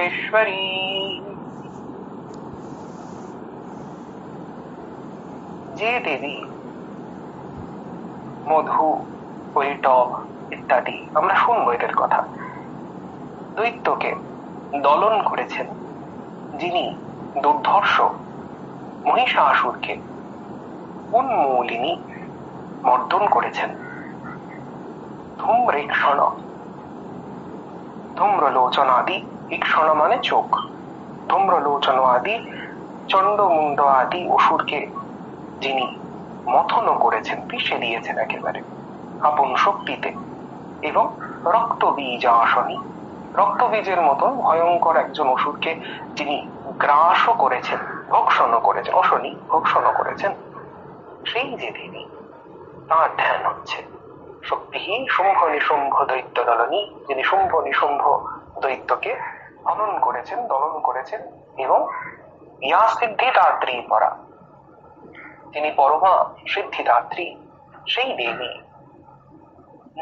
মহেশ্বরী। যে দেবী মধু, কৈটব ইত্যাদি আমরা শুনবো এদের কথা, দৈত্যকে দলন করেছেন, যিনি দুর্ধর্ষ মহিষাসুরকে উন্মূলিনী মর্দন করেছেন, ধূম্রেক্ষণ, ধূম্রলোচন আদি, ইক্ষণ মানে চোখ, ধূম্রলোচন আদি চন্ডমুন্ড আদি অসুরকে যিনি মথন করেছেন, পিষে দিয়েছেন একেবারে আপন শক্তিতে, এবং রক্তবীজাসনী, রক্তবীজের মতন ভয়ঙ্কর একজন অসুরকে যিনি গ্রাসও করেছেন, ভক্ষণ করেছেন, অশনি ভক্ষণ করেছেন, সেই যে দেবী তাঁর ধ্যান হচ্ছে। শক্তিহীন শুম্ভ নিশুম্ভ দৈত্য দলনী, যিনি শুম্ভ নিশুম্ভ দৈত্যকে হনন করেছেন, দলন করেছেন, এবং ইয়া সিদ্ধিদাত্রী পরা, তিনি পরমা সিদ্ধিদাত্রী, সেই দেবী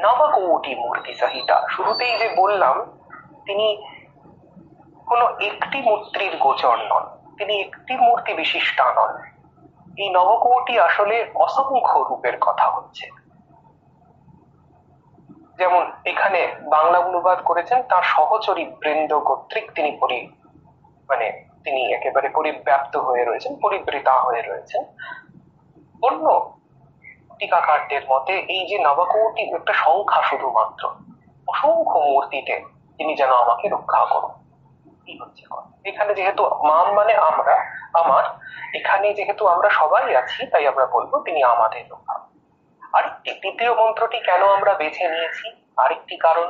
নবকোটি মূর্তি সহিতা। শুরুতেই যে বললাম তিনি কোন একটি মূর্তির গোচর নন, তিনি একটি মূর্তি বিশিষ্টা নন। এই নবকোটি আসলে অসংখ্য রূপের কথা হচ্ছে। যেমন এখানে বাংলা অনুবাদ করেছেন তার সহচরী বৃন্দ কর্তৃক তিনি তিনি একেবারে পরিব্যাপ্ত হয়ে রয়েছেন, পরিবৃতা হয়ে রয়েছেন। অন্য টিকাকারদের মতে এই যে নবকোটি একটা সংখ্যা শুধুমাত্র, অসংখ্য মূর্তিতে তিনি যেন আমাকে রক্ষা করুন। কি হচ্ছে এখানে, যেহেতু মাম মানে আমরা, আমার, এখানে যেহেতু আমরা সবাই আছি তাই আমরা বলবো তিনি আমাদের রক্ষা। আরেকটি তৃতীয় মন্ত্রটি কেন আমরা বেছে নিয়েছি, আরেকটি কারণ,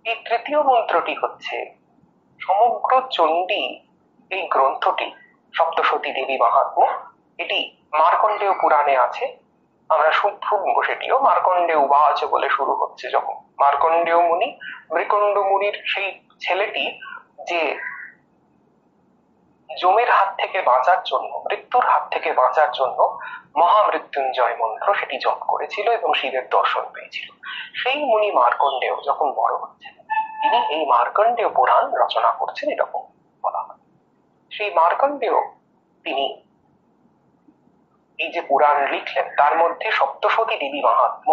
এই তৃতীয় মন্ত্রটি হচ্ছে সমগ্র চণ্ডী এই গ্রন্থটি সপ্তশতী দেবী মাহাত্ম্য, এটি মার্কণ্ডেয় পুরাণে আছে, আমরা শুনবো সেটিও। মার্কণ্ডেয় উবাচ বলে শুরু হচ্ছে যখন, মার্কণ্ডেয় মুনি মৃকণ্ড মুনির সেই ছেলেটি যে যমের হাত থেকে বাঁচার জন্য, মৃত্যুর হাত থেকে বাঁচার জন্য মহামৃত্যুঞ্জয় মন্ত্র সেটি জপ করেছিল এবং শিবের দর্শন পেয়েছিল, সেই মুনি মার্কণ্ডেয় যখন বড় হচ্ছেন তিনি এই মার্কণ্ডেয় পুরাণ রচনা করছেন, এরকম বলা হয়। সেই মার্কণ্ডেয় তিনি এই যে পুরাণ লিখলেন তার মধ্যে সপ্তশতী দেবী মাহাত্ম্য,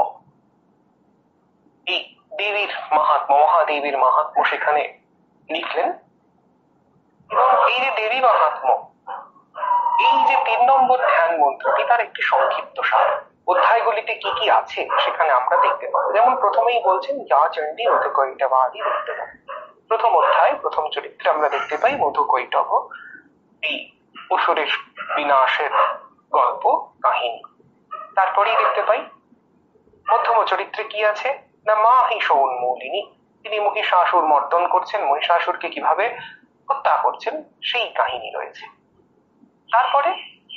এই দেবীর মাহাত্ম্য, মহাদেবীর মাহাত্ম্য সেখানে লিখলেন। এবং এই যে দেবী মাহাত্ম্য, এই যে 3 নম্বর ধ্যান মন্ত্রটি তার একটি সংক্ষিপ্ত সার, অধ্যায়গুলিতে কি কি আছে সেখানে আমরা দেখতে পাবো। যেমন প্রথমেই বলছেন যা চণ্ডী মধুকৈটব আদি দেখতে। প্রথম অধ্যায় প্রথম চরিত্রে আমরা দেখতে পাই মধুকৈটব, এই অসুরের বিনাশের গল্প কাহিনী। তারপরেই দেখতে পাই মধ্যম চরিত্রে কি আছে না মাহিষ উন্মূলিনী, তিনি মহিষাসুর মর্দন করছেন, মহিষাসুরকে কিভাবে হত্যা করছেন সেই কাহিনী রয়েছে। তারপরে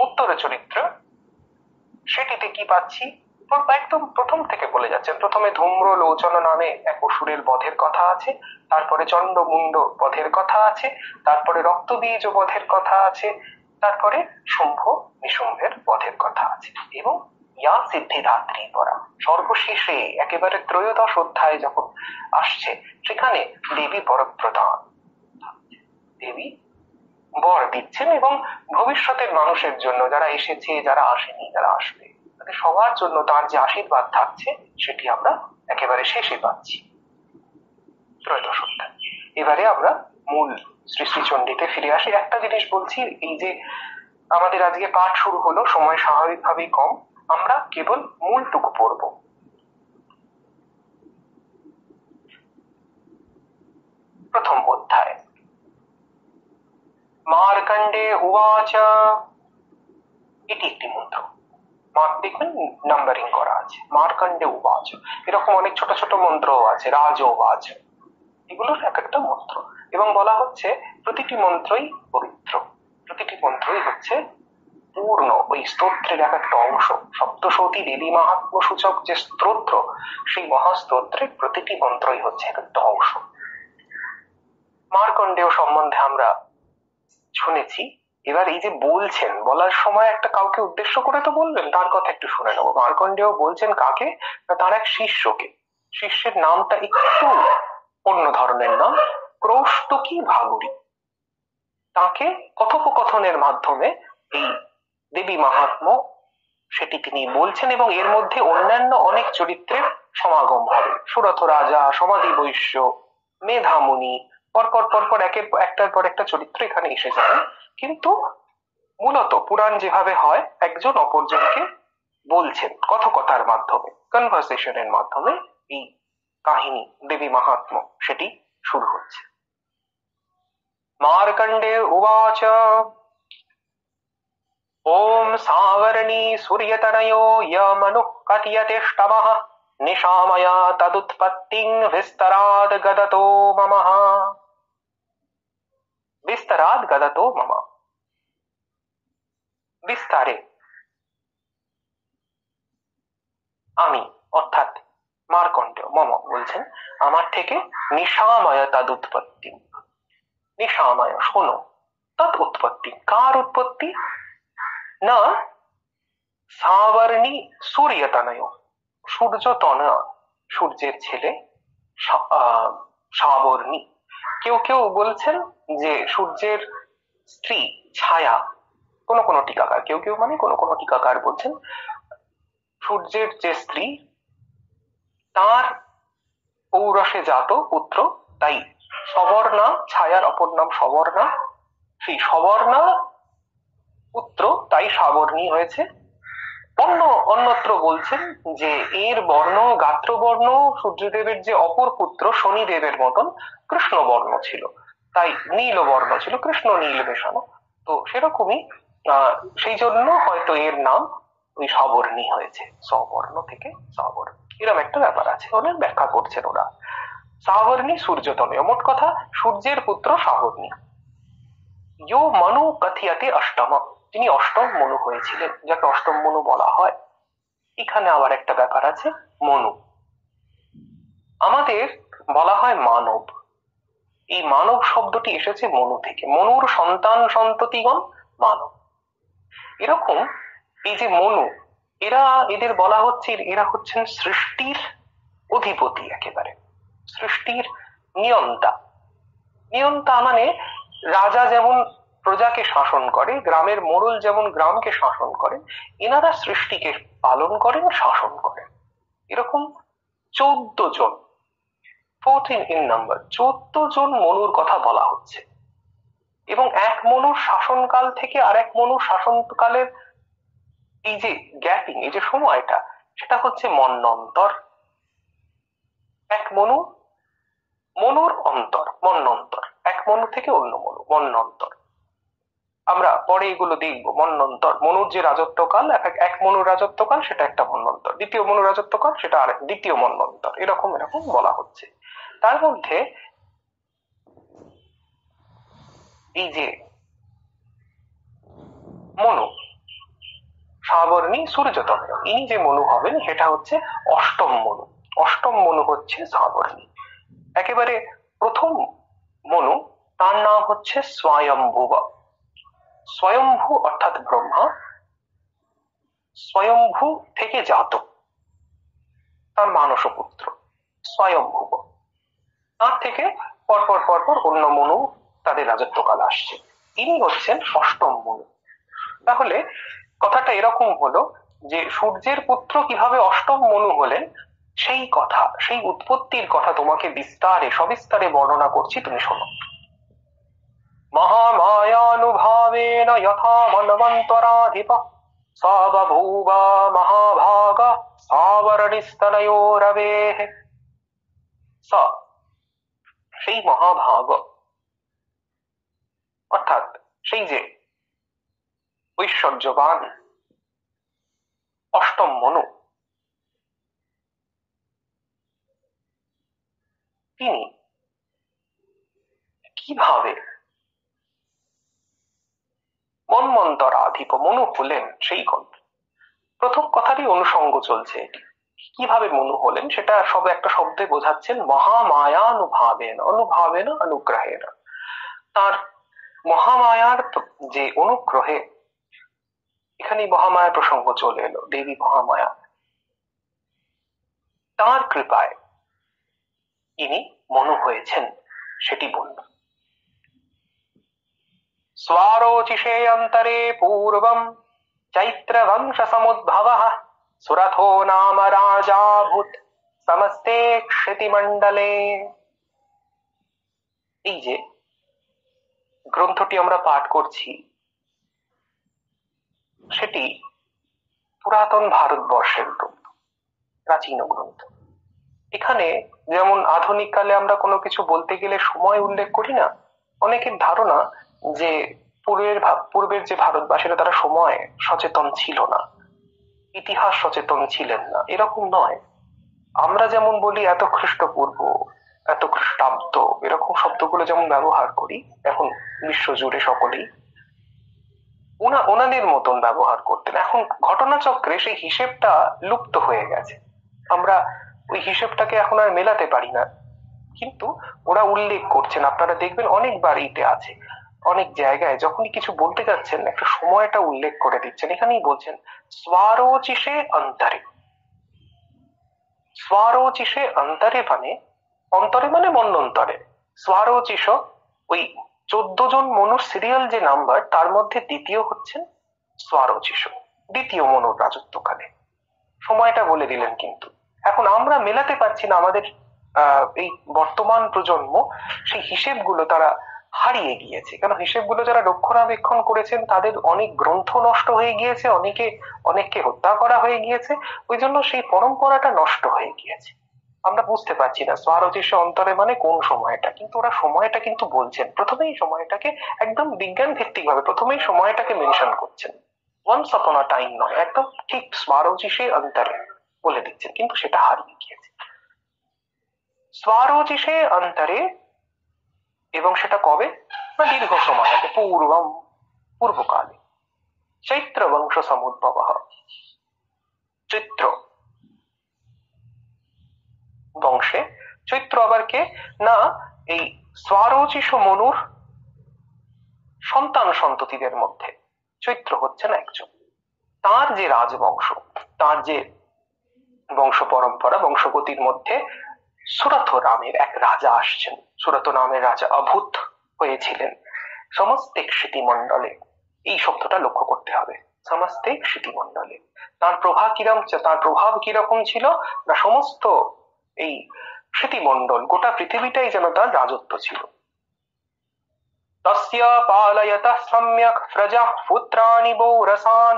উত্তর চরিত্র, সেটিতে কি পাচ্ছি একদম প্রথম থেকে বলে যাচ্ছেন। প্রথমে ধূম্রলোচন নামে এক অসুরের বধের কথা আছে, তারপরে চন্ডমুন্ড বধের কথা আছে, তারপরে রক্তবীজ বধের কথা আছে, তারপরে শুম্ভ নিশুম্ভের বধের কথা আছে, এবং ইয়া সিদ্ধিদাত্রী পরা সর্বশেষে একেবারে ত্রয়োদশ অধ্যায় যখন আসছে সেখানে দেবী বরপ্রদান, দেবী বর দিচ্ছেন এবং ভবিষ্যতের মানুষের জন্য, যারা এসেছে যারা আসেনি যারা আসবে, তাদের সবার জন্য তার যে আশীর্বাদ থাকছে সেটি আমরা একেবারে শেষে পাচ্ছি ত্রয়োদশ অধ্যায়। এবারে আমরা মূল শ্রী শ্রী চণ্ডীতে ফিরে আসি। একটা জিনিস বলছি, এই যে আমাদের আজকে পাঠ শুরু হলো, সময় স্বাভাবিকভাবেই কম, আমরা কেবল মূলটুকু পড়ব। প্রথম অধ্যায় মার্কণ্ডে উবাচ, এটি একটি মন্ত্র, দেখুন নাম্বারিং করা আছে, মার্কণ্ডে উবাচ। এরকম অনেক ছোট ছোট মন্ত্রও আছে, রাজ উবাচ, এগুলোর এক একটা মন্ত্র, এবং বলা হচ্ছে প্রতিটি মন্ত্রই পবিত্র, প্রতিটি মন্ত্রই হচ্ছে পূর্ণ ওই স্তোত্রের এক একটা অংশ। সপ্তশতী দেবী মাহাত্ম্য সূচক যে স্তোত্র, সেই মহাস্তোত্রের প্রতিটি মন্ত্রই হচ্ছে এক একটা অংশ। মার্কণ্ডেয় সম্বন্ধে আমরা শুনেছি, এবার এই যে বলছেন, বলার সময় একটা কাউকে উদ্দেশ্য করে তো বলবেন, তার কথা একটু শুনে নেবো। মার্কণ্ডেয় বলছেন কাকে, তার এক শিষ্যকে, শিষ্যের নামটা একটু অন্য ধরনের নাম, কৌষ্টুকী ভাগুরী, তাকে কথোপকথনের মাধ্যমে এই দেবী মাহাত্ম্য সেটি তিনি বলছেন, এবং এর মধ্যে অন্যান্য অনেক চরিত্রের সমাগম হবে। সুরথ রাজা, সমাধি বৈশ্য, মেধামুনি, পরপর পরপর একটার পর একটা চরিত্র এখানে এসে যাবে। কিন্তু মূলত পুরাণ যেভাবে হয়, একজন অপরজনকে বলছেন কথকতার মাধ্যমে, কনভারসেশনের মাধ্যমে এই কাহিনী দেবী মাহাত্ম্য সেটি শুরু হচ্ছে। মার্কণ্ডে উবাচ ওম সাবর্ণী সূর্যতনयो यमनुः कथयतेष्टमः निशामया तदुत्पत्तिं विस्तराद् गदतो ममः। বিস্তারাদ গদতো মম, বিস্তারে আমি, অর্থাৎ মার্কণ্ডেয় মম বলছেন আমার থেকে, নিশাময় তদুৎপত্তি, নিশাময় শোনো, তৎ উৎপত্তি কার উৎপত্তি, না সাবর্ণী সূর্যতনয়, সূর্যতনয় সূর্যের ছেলে সাবর্ণী। কেউ কেউ বলছেন যে সূর্যের স্ত্রী ছায়া, কোন কোন টিকাকার, কেউ কেউ মানে কোন কোন টিকাকার বলছেন সূর্যের যে স্ত্রী তার পৌরসে জাত পুত্র, তাই সবর্ণা, ছায়ার অপর নাম সবর্ণা, সেই সবর্ণা পুত্র তাই সাবর্ণী হয়েছে। অন্যত্র বলছেন যে এর বর্ণ, গাত্রবর্ণ সূর্যদেবের যে অপর পুত্র শনিদেবের মতন কৃষ্ণ বর্ণ ছিল, তাই নীল বর্ণ ছিল, কৃষ্ণ নীল মেশানো, তো সেরকমই সেই জন্য হয়তো এর নাম ওই সাবর্ণী হয়েছে, সবর্ণ থেকে সাবর্ণ, এরকম একটা ব্যাপার আছে, অনেক ব্যাখ্যা করছেন ওরা। সাবর্ণী সূর্যতনয়, মোট কথা সূর্যের পুত্র সাবর্ণী। ইয়ো মনু কথিয়াতে অষ্টম, তিনি অষ্টম মনু হয়েছিলেন, যাকে অষ্টম মনু বলা হয়। এখানে আবার একটা ব্যাপার আছে, মনু আমাদের বলা হয় মানব, এই মানব শব্দটি এসেছে মনু থেকে, মনুর সন্তান সন্ততিগণ মানব। এরকম এই যে মনু, এদের বলা হচ্ছে এরা হচ্ছেন সৃষ্টির অধিপতি, একেবারে সৃষ্টির নিয়ন্তা। নিয়ন্তা মানে রাজা যেমন প্রজাকে শাসন করে, গ্রামের মোড়ল যেমন গ্রামকে শাসন করেন, এনারা সৃষ্টিকে পালন করেন, শাসন করেন। এরকম 14 জন, 14 ইন নাম্বার, 14 জন মনুর কথা বলা হচ্ছে। এবং এক মনুর শাসনকাল থেকে আর এক মনুর শাসনকালের এই যে গ্যাপিং, এই যে সময়টা, সেটা হচ্ছে মন্বন্তর। এক মনুর অন্তর, মন্বন্তর, এক মনু থেকে অন্য মনু, মন্বন্তর। আমরা পরে এগুলো দেখবো, মন্বন্তর, মনুর যে রাজত্বকাল, এক মনুর রাজত্বকাল সেটা একটা মন্বন্তর, দ্বিতীয় মনুর রাজত্বকাল সেটা আর দ্বিতীয় মন্বন্তর, এরকম এরকম বলা হচ্ছে। তার মধ্যে এই যে মনু সাবর্ণী সূর্যতনয়, ইনি যে মনু হবেন সেটা হচ্ছে অষ্টম মনু। অষ্টম মনু হচ্ছে সাবর্ণী। একেবারে প্রথম মনু, তার নাম হচ্ছে স্বয়ম্ভুব। স্বয়ম্ভু অর্থাৎ ব্রহ্মা, স্বয়ম্ভু থেকে জাত, তার মানস পুত্র স্বয়ম্ভুব। তার থেকে পরপর পরপর অন্য মনু তাদের রাজত্বকাল আসছে, ইনি হচ্ছেন অষ্টম মনু। তাহলে কথাটা এরকম হলো যে সূর্যের পুত্র কিভাবে অষ্টম মনু হলেন, সেই কথা, সেই উৎপত্তির কথা তোমাকে বিস্তারে সবিস্তারে বর্ণনা করছি, তুমি শোনো। মহামায়ানুভাবেন যথা মন্বন্তরাধিপ স বভূব মহাভাগ সাবর্ণিস্তনयो রবেঃ। স সেই মহাভাগ, অর্থাৎ সেই যে ঐশ্বর্যবান অষ্টম মনু, তিনি কিভাবে মন্বন্তরাধিপ মনু হলেন, সেই গল্প। প্রথম কথারই অনুষঙ্গ চলছে এটি, কিভাবে মনু হলেন সেটা সব একটা শব্দে বোঝাচ্ছেন, মহামায়ানুভাবেন, অনুভাবেন অনুগ্রহেন, তার মহামায়ার যে অনুগ্রহে, এখানে মহামায়ার প্রসঙ্গ চলে এলো, দেবী মহামায়া, তার কৃপায় ইনি মনু হয়েছেন। সেটি বলল। স্বারোচিষে অন্তরে পূর্বম চৈত্র বংশ সমুদ্ভব সুরথো নাম রাজা ভূত সমস্তে ক্ষিতিমণ্ডলে। এই যে গ্রন্থটি আমরা পাঠ করছি সেটি পুরাতন ভারতবর্ষের গ্রন্থ, প্রাচীন গ্রন্থ। এখানে যেমন আধুনিক কালে আমরা কোনো কিছু বলতে গেলে সময় উল্লেখ করি না, অনেকের ধারণা যে পূর্বের যে ভারতবাসীরা তারা সময় সচেতন ছিল না, ইতিহাস সচেতন ছিলেন না, এরকম নয়। আমরা যেমন বলি এত খ্রিস্টপূর্ব, এত খ্রিস্টাব্দ, এরকম শব্দগুলো যেমন ব্যবহার করি এখন বিশ্বজুড়ে সকলেই, ওনাদের মতন ব্যবহার করতেন। এখন ঘটনাচক্রে সেই হিসেবটা লুপ্ত হয়ে গেছে, আমরা ওই হিসেবটাকে এখন আর মেলাতে পারি না, কিন্তু ওরা উল্লেখ করছেন। আপনারা দেখবেন অনেকবার ইতে আছে, অনেক জায়গায় যখনই কিছু বলতে যাচ্ছেন একটা সময়টা উল্লেখ করে দিচ্ছেন। এখানেই বলছেন স্বারোচিষে অন্তরে। স্বারোচিষে অন্তরে মানে অন্তরে মানে মন্বন্তরে। স্বারোচিষ ওই 14 জন মনুর সিরিয়াল যে নাম্বার তার মধ্যে দ্বিতীয় হচ্ছেন স্বারোচিষ, দ্বিতীয় মনুর রাজত্বকালে। সময়টা বলে দিলেন, কিন্তু এখন আমরা মেলাতে পারছি না। আমাদের এই বর্তমান প্রজন্ম সেই হিসেবগুলো তারা হারিয়ে গিয়েছে, কারণ হিসেবগুলো যারা রক্ষণাবেক্ষণ করেছেন তাদের অনেক গ্রন্থ নষ্ট হয়ে গিয়েছে, অনেককে হত্যা করা হয়ে গিয়েছে, ওই জন্য সেই পরম্পরাটা নষ্ট হয়ে গিয়েছে। আমরা বুঝতে পারছি না স্বারোচিষ অন্তরে মানে কোন সময়টা, কিন্তু ওরা সময়টা কিন্তু বলছেন, প্রথমেই সময়টাকে একদম বিজ্ঞান ভিত্তিক ভাবে প্রথমেই সময়টাকে মেনশন করছেন, ওয়ান্স আপন আ টাইম নয়, একদম ঠিক স্বারোচিষে অন্তরে বলে দিচ্ছেন, কিন্তু সেটা হারিয়ে গিয়েছে। স্বারোচিষে অন্তরে, এবং সেটা কবে না দীর্ঘ সময় আগে, পূর্বম পূর্বকালে, চৈত্র বংশ সমুদ্ভব, চৈত্র বংশে, চৈত্র আবার কে না এই স্বারোচিষ মনুর সন্তান সন্ততিদের মধ্যে চৈত্র হচ্ছেন একজন। তার যে রাজবংশ, তার যে বংশ পরম্পরা, বংশগতির মধ্যে সুরথ নামের এক রাজা আসছেন। সুরথ নামের রাজা অভূত হয়েছিলেন সমস্তে ক্ষিতিমণ্ডলে। এই শব্দটা লক্ষ্য করতে হবে, সমস্তে ক্ষিতিমণ্ডলে। তার প্রভাব কিরকম ছিল না, সমস্ত এই ক্ষিতিমণ্ডল, গোটা পৃথিবীটাই যেন তার রাজত্ব ছিল। তস্য পালয়তঃ সম্যক প্রজা পুত্রাণি বৌরসান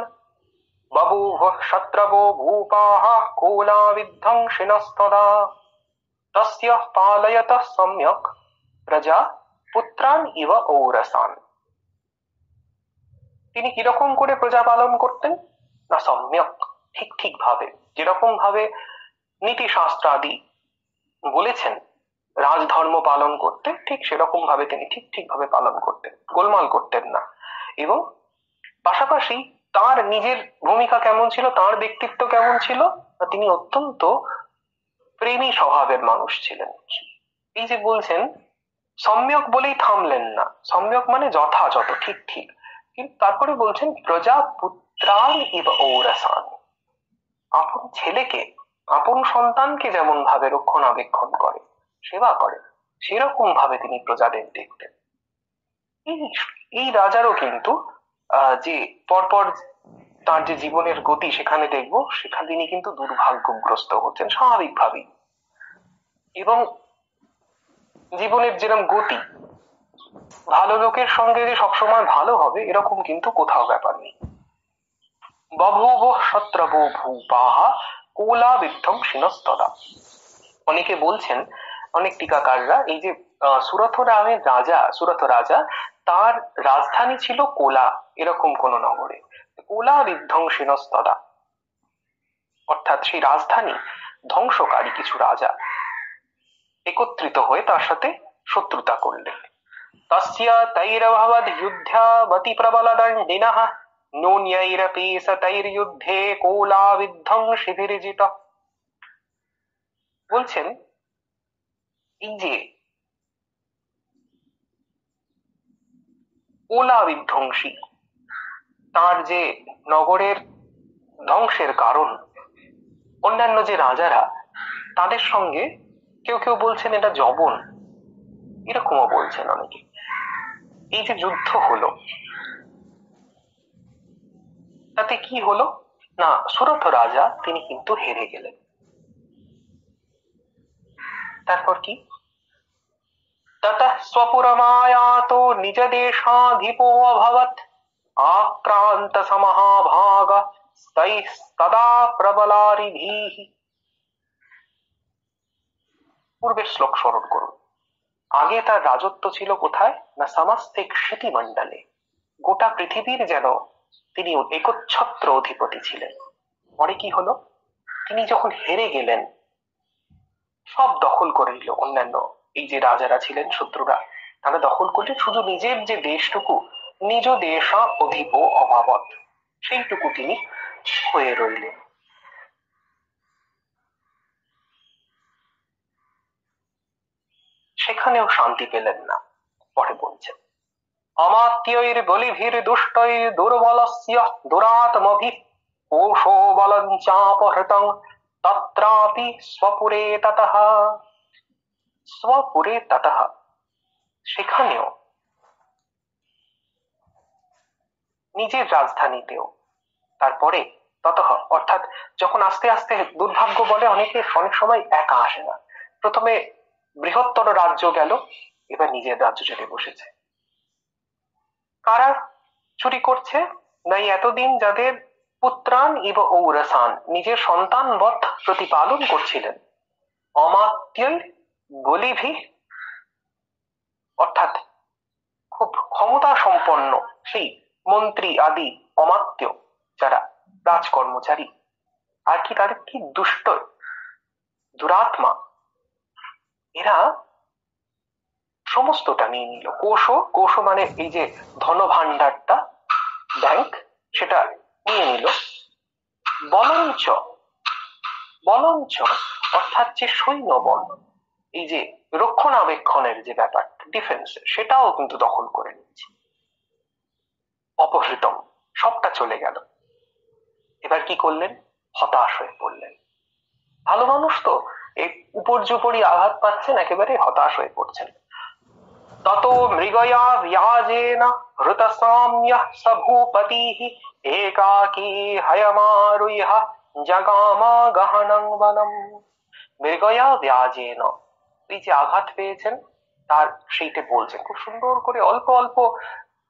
বভূভ শত্রবো ভূপাঃ কোলা বিধ্বংসিনস্তদা। তস্য পালয়তঃ সম্যক প্রজা পুত্রান ইব ঔরসান। তিনি কিরকম করে প্রজা পালন করতেন না, সম্যক ঠিক ভাবে, যেরকম ভাবে নীতি শাস্ত্র আদি বলেছেন রাজধর্ম পালন করতে, ঠিক সেরকম ভাবে তিনি ঠিক ভাবে পালন করতেন, গোলমাল করতেন না। এবং পাশাপাশি তার নিজের ভূমিকা কেমন ছিল, তার ব্যক্তিত্ব কেমন ছিল, তিনি অত্যন্ত প্রেমী স্বভাবের মানুষ ছিলেন। এই যে বলছেন সম্যক বলেই থামলেন না, সম্যক মানে যথাযথ ঠিক, কিন্তু তারপরে বলছেন প্রজা পুত্রান ইব ঔরসান। আপন ছেলেকে, আপন সন্তানকে যেমন ভাবে রক্ষণাবেক্ষণ করে, সেবা করে, সেরকম ভাবে তিনি প্রজাদের দেখতেন। এই রাজারও কিন্তু যে পরপর তার যে জীবনের গতি সেখানে দেখবো, সেখানে তিনি কিন্তু দুর্ভাগ্যগ্রস্ত হচ্ছেন স্বাভাবিকভাবেই। এবং জীবনের যেরকম গতি, ভালো লোকের সঙ্গে যে সবসময় ভালো হবে এরকম কিন্তু কোথাও ব্যাপার নেই। বভূব শত্রবো ভূপাঃ কোলা বিধ্বংসিনস্তদা। অনেকে বলছেন, অনেক টিকাকাররা, এই যে সুরথ রাজা তার রাজধানী ছিল কোলা, এরকম কোন নগরে। কোলা বিধ্বংসিনস্তদা অর্থাৎ সেই রাজধানী ধ্বংসকারী কিছু রাজা একত্রিত হয়ে তার সাথে শত্রুতা করলেন। তস্য তৈরভবদ যুদ্ধাবতি প্রবলদণ্ডিনঃ নূন্যৈরপি সতৈর্যুদ্ধে কোলা বিধ্বংসিভির্জিতঃ। বলছেন এই যে কোলা বিধ্বংসী, তার যে নগরের ধ্বংসের কারণ, অন্যান্য যে রাজারা তাদের সঙ্গে কেউ বলছেন এটা জবন, এরকমও বলছেন অনেকে। এই যে যুদ্ধ হলো, তাতে কি হলো না, সুরথ রাজা তিনি কিন্তু হেরে গেলেন। তারপর কি, ততঃ স্বপুরমায়াতো নিজ দেশাধিপো অভবৎ আক্রান্ত সমহাভাগ তদা প্রবলারিভিঃ। পূর্বের শ্লোক স্মরণ করুন। আগে তার রাজত্ব ছিল কোথায় না, সামস্তিক ক্ষিতিমণ্ডলে, গোটা পৃথিবীর যেন তিনি একচ্ছত্র অধিপতি ছিলেন। পরে কি হলো, তিনি যখন হেরে গেলেন, সব দখল করে নিল অন্যান্য এই যে রাজারা ছিলেন শত্রুরা, তারা দখল করলে শুধু নিজের যে দেশটুকু, নিজ দেশা অধিপ অভাবত, সেইটুকু তিনি হয়ে রইলেন। সেখানেও শান্তি পেলেন না। পরে বলছেন, অমাত্যৈর বলিভির দুষ্টৈর দুর্বলস্য দুরাত্মভিঃ কোশো বলং চাপহৃতং তত্রাপি স্বপুরে ততঃ। স্বপুরে ততঃ, সেখানেও নিজের রাজধানীতেও। তারপরে ততঃ অর্থাৎ যখন আস্তে আস্তে, দুর্ভাগ্য বলে অনেকে অনেক সময় একা আসে না, প্রথমে বৃহত্তর রাজ্য গেল, এবার নিজের রাজ্য ছেড়ে বসেছে। কারা চুরি করছে না, এতদিন যাদের পুত্রান ইব ঔরসান, নিজের সন্তান বধ প্রতিপালন করছিলেন, অমাত্যই বলিভি, অর্থাৎ খুব ক্ষমতা সম্পন্ন সেই মন্ত্রী আদি অমাত্য যারা রাজকর্মচারী, আর কি তাদের কি দুষ্ট দুরাত্মা, এরা সমস্তটা নিয়ে নিল। কোষ মানে এই যে ধন ভাণ্ডারটা, ব্যাংক, সেটা নিয়ে নিল। বলঞ্চ, বলঞ্চ অর্থাৎ যে সৈন্যবল, এই যে রক্ষণাবেক্ষণের যে ব্যাপারটা, ডিফেন্স, সেটাও কিন্তু দখল করে নিচ্ছে। অপহৃতম, সবটা চলে গেল। এবার কি করলেন, হতাশ হয়ে পড়লেন। ভালো মানুষ তো, এই উপর্যুপরি আঘাত পাচ্ছেন, একেবারে হতাশ হয়ে পড়ছেন। ততো মৃগয়া ব্যাজেন হৃতসাম্য স ভূপতিঃ একাকী হয়মারুহ্য জগাম গহনং বনম। মৃগয়া ব্যাজেন, এই যে আঘাত পেয়েছেন তার সেইটা বলছেন খুব সুন্দর করে, অল্প অল্প,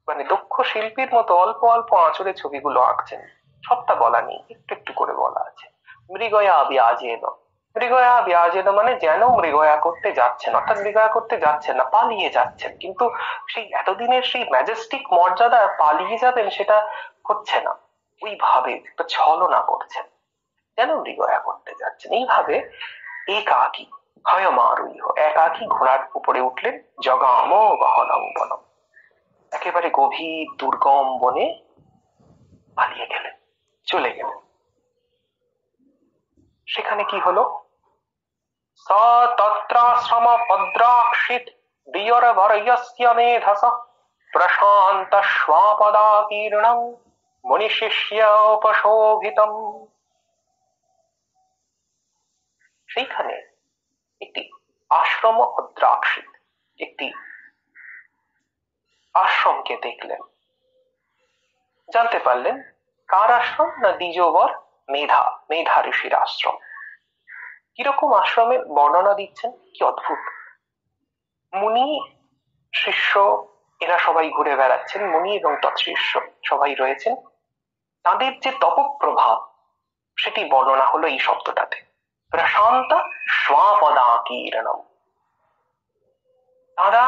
মানে দক্ষ শিল্পীর মতো অল্প অল্প আঁচড়ে ছবিগুলো আঁকছেন, সবটা বলা নেই, একটু একটু করে বলা আছে। মৃগয়া ব্যাজেন, মৃগয়া ব্যাজেন মানে যেন মৃগয়া করতে যাচ্ছেন, অর্থাৎ মৃগয়া করতে যাচ্ছেন না, পালিয়ে যাচ্ছেন, কিন্তু সেই এতদিনের সেই ম্যাজেস্টিক মর্যাদা পালিয়ে যাবেন সেটা হচ্ছে না, ওইভাবে একটা ছলনা করছেন, যেন মৃগয়া করতে যাচ্ছেন। এইভাবে একাকী হয়মারুহ্য, একাকী ঘোড়ার উপরে উঠলেন, জগাম গহনং বনম, একেবারে গভীর দুর্গম বনে পালিয়ে গেলেন, চলে গেলেন। সেখানে কি হলো, স তত্রাশ্রম ভদ্রাক্ষিত বিয়রবর্যস্য মেধসা প্রশান্ত শ্বাপদাকীর্ণং মুনিশিষ্য উপশোভিতম। সেইখানে একটি আশ্রম ভদ্রাক্ষিত, একটি আশ্রমকে দেখলেন, জানতে পারলেন কার আশ্রম না, দ্বিজবর মেধা ঋষির আশ্রম। কিরকম আশ্রমের বর্ণনা দিচ্ছেন, কি অদ্ভুত। মুনি শিষ্য এরা সবাই ঘুরে বেড়াচ্ছেন, মুনি এবং তৎশিষ্য সবাই রয়েছেন, তাদের যে তপপ্রভাব সেটি বর্ণনা হলো এই শব্দটাতে, প্রশান্ত শ্বাপদাকীর্ণম। তারা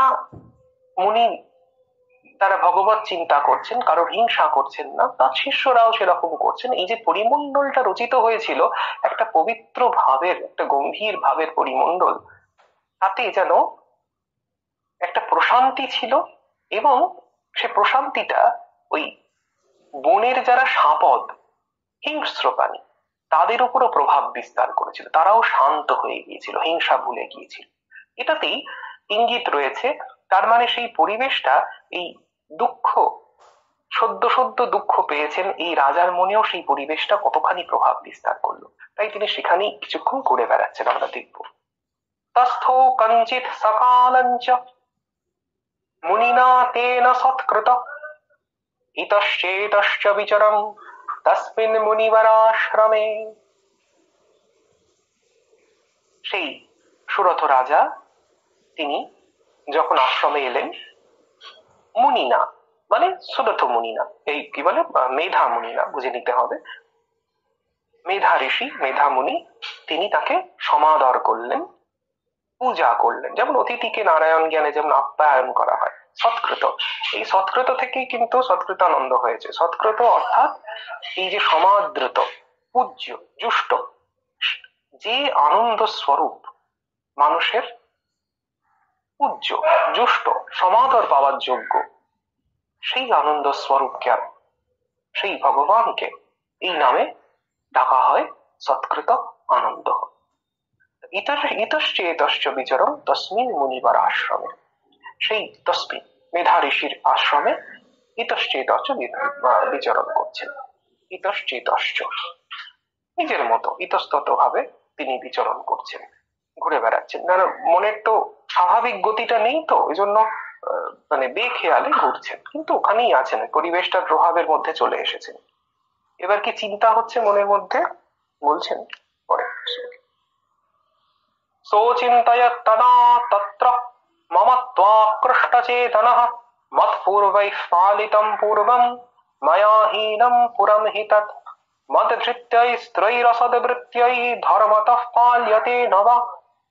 মুনি, তারা ভগবত চিন্তা করছেন, কারোর হিংসা করছেন না, তার শিষ্যরাও সেরকম করছেন। এই যে পরিমণ্ডলটা রচিত হয়েছিল, একটা পবিত্র ভাবের, একটা গম্ভীর ভাবের পরিমণ্ডল, তাতে যেন একটা প্রশান্তি ছিল, এবং সে প্রশান্তিটা ওই বনের যারা সাপদ, হিংস্র প্রাণী, তাদের উপরও প্রভাব বিস্তার করেছিল, তারাও শান্ত হয়ে গিয়েছিল, হিংসা ভুলে গিয়েছিল। এটাতেই ইঙ্গিত রয়েছে, তার মানে সেই পরিবেশটা, এই দুঃখ, সদ্য সদ্য দুঃখ পেয়েছেন এই রাজার মনেও সেই পরিবেশটা কতখানি প্রভাব বিস্তার করলো, তাই তিনি সেখানেই কিছুক্ষণ ঘুরে বেড়াচ্ছেন, আমরা দেখব। তস্থো কঞ্চিত সকালঞ্চ মুনিনা তেন সৎকৃত ইতশ্চেতশ্চ বিচরম তস্মিন মুনিবরাশ্রমে। সেই সুরথ রাজা তিনি যখন আশ্রমে এলেন, মুনিনা মানে সুরথ মুনিনা, এই কি বলে মেধা মুনিনা বুঝে নিতে হবে, মেধা ঋষি মেধা মুনি তিনি তাকে সমাদর করলেন, পূজা করলেন। যেমন অতিথিকে নারায়ণ জ্ঞানে যেমন আপ্যায়ন করা হয়, সৎকৃত, এই সৎকৃত থেকেই কিন্তু সৎকৃতানন্দ হয়েছে। সৎকৃত অর্থাৎ এই যে সমাদৃত, পূজ্য, জুষ্ট, যে আনন্দ স্বরূপ, মানুষের পূজ্য, জুষ্ট, সমাদর পাওয়ার যোগ্য, সেই আনন্দ স্বরূপকে, সেই ভগবানকে এই নামে ডাকা হয় সৎকৃত আনন্দ। ইতশ্চেতশ্চ বিচরম তস্মিন মুনিবার আশ্রমে। সেই তসমিন মেধা ঋষির আশ্রমে ইতশ্চেতশ্চ বিচরণ করছেন। ইতশ্চেতশ্চ নিজের মতো ইতস্তত ভাবে তিনি বিচরণ করছেন, ঘুরে বেড়াচ্ছেন। কারণ মনের তো স্বাভাবিক গতিটা নেই, তো ওই জন্য মানে বেখেয়ালে ঘুরছেন, কিন্তু ওখানেই আছেন, পরিবেশটার প্রভাবের মধ্যে চলে এসেছেন। এবার কি চিন্তা হচ্ছে মনের মধ্যে বলছেন পরে। सोचिन्तयत् तदा तत्र मम त्वाकृष्टचेतनः मत्पूर्वैः पालितं पूर्वं मया हीनं पुरं हि तत् मद्भृत्यैस्त्रैरसद्वृत्यै धर्मतः पाल्यते न वा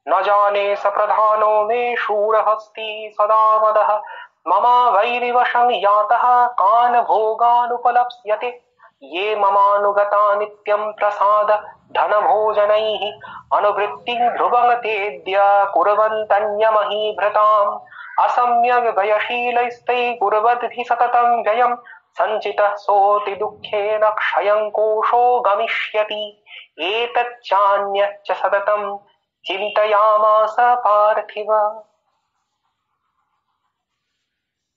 न जाने स प्रधानो मे शूरहस्ती सदा मदः मम वैरिवशं यातः कान् भोगानुपलप्स्यते ये ममानुगता नित्यं प्रसाद धनभोजनैः अनुवृत्तिं ध्रुवं तेद्य कुर्वन्तन्यमहीभृताम् असम्यग् व्ययशीलैस्तै कुर्वद्भिः सततं व्ययं सञ्चितः सोऽति दुःखेन क्षयं कोशो गमिष्यति एतच्चान्यच्च सततं চিন্তয়ামাস পার্থিব।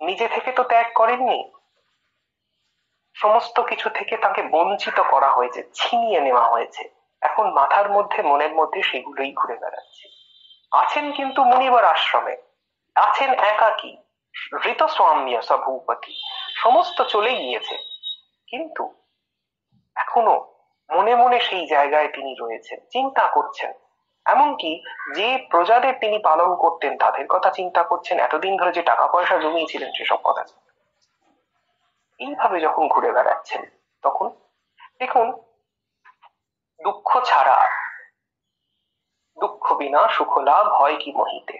নিজে থেকে তো ত্যাগ করেননি, সমস্ত কিছু থেকে তাকে বঞ্চিত করা হয়েছে, ছিনিয়ে নেওয়া হয়েছে। এখন মাথার মধ্যে মনের মধ্যে সেগুলোই ঘুরে বেড়াচ্ছে। আছেন কিন্তু মুনিবর আশ্রমে, আছেন একাকী, ঋতস্বাম্য সভূপতি, সমস্ত চলে গিয়েছে, কিন্তু এখনো মনে মনে সেই জায়গায় তিনি রয়েছেন, চিন্তা করছেন। এমনকি যে প্রজাদের তিনি পালন করতেন তাদের কথা চিন্তা করছেন, এতদিন ধরে যে টাকা পয়সা জমিয়েছিলেন সেসব কথা। এইভাবে যখন ঘুরে বেড়াচ্ছেন, তখন দেখুন দুঃখ ছাড়া, দুঃখ বিনা সুখ লাভ হয় কি মহিতে,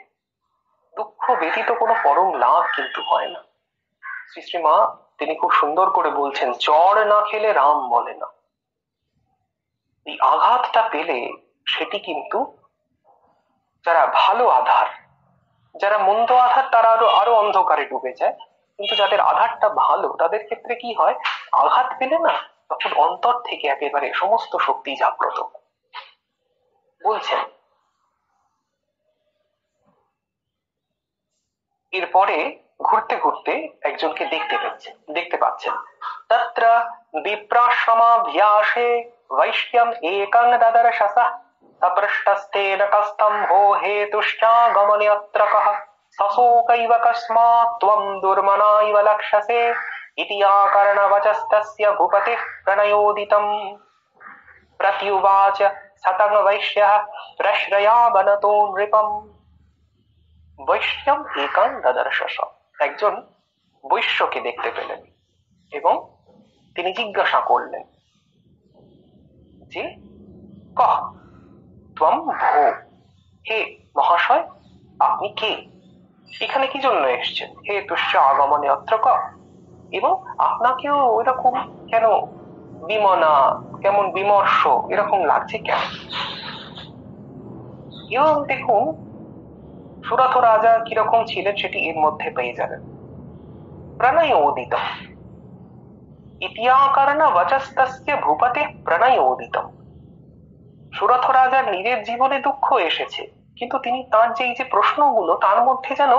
দুঃখ ব্যতীত কোনো পরম লাভ কিন্তু হয় না। শ্রী শ্রী মা তিনি খুব সুন্দর করে বলছেন, চড় না খেলে রাম বলে না। এই আঘাতটা পেলে সেটি কিন্তু যারা ভালো আধার, যারা মন্দ আধার তারা আরো অন্ধকারে ডুবে যায়, কিন্তু যাদের আধারটা ভালো তাদের ক্ষেত্রে কি হয়, আঘাত পেলে না তখন অন্তর থেকে একেবারে সমস্ত শক্তি জাগ্রত। বলছেন এরপরে ঘুরতে ঘুরতে একজনকে দেখতে পাচ্ছেন। তত্র বিপ্রাশ্রমাভ্যাসে বৈশ্যম একং দদর্শসঃ সপৃষ্টস্তেন কস্তম্ভো হেতুশ্চাগমনে অত্র কঃ সশোকৈব কস্মাৎ ত্বং দুর্মনা ইব লক্ষ্যসে ইতি আকর্ণবচস্তস্য ভূপতিঃ প্রণয়োদিতম প্রত্যুবাচ সতং বৈশ্যঃ প্রশ্রয়াবনতো নৃপম। বৈশ্যম একাং দদর্শস, একজন বৈশ্যকে দেখতে পেলেন এবং তিনি জিজ্ঞাসা করলেন যে কহ ত্বং ভো, হে মহাশয় আপনি কে, এখানে কি জন্য এসছেন, হে তুষ্য আগমনে অত্র কহ, এবং আপনাকেও এরকম কেন বিমনা, কেমন বিমর্ষ এরকম লাগছে কেন। এবং দেখুন সুরথ রাজা কিরকম ছিলেন সেটি এর মধ্যে পেয়ে যাবেন। প্রণয়োদিত ইতিয়াকর্ণ বচস্তস্য ভূপতে প্রণয়োদিত। সুরথ রাজার নিজের জীবনে দুঃখ এসেছে, কিন্তু তিনি তার যে এই যে প্রশ্নগুলো তার মধ্যে যেন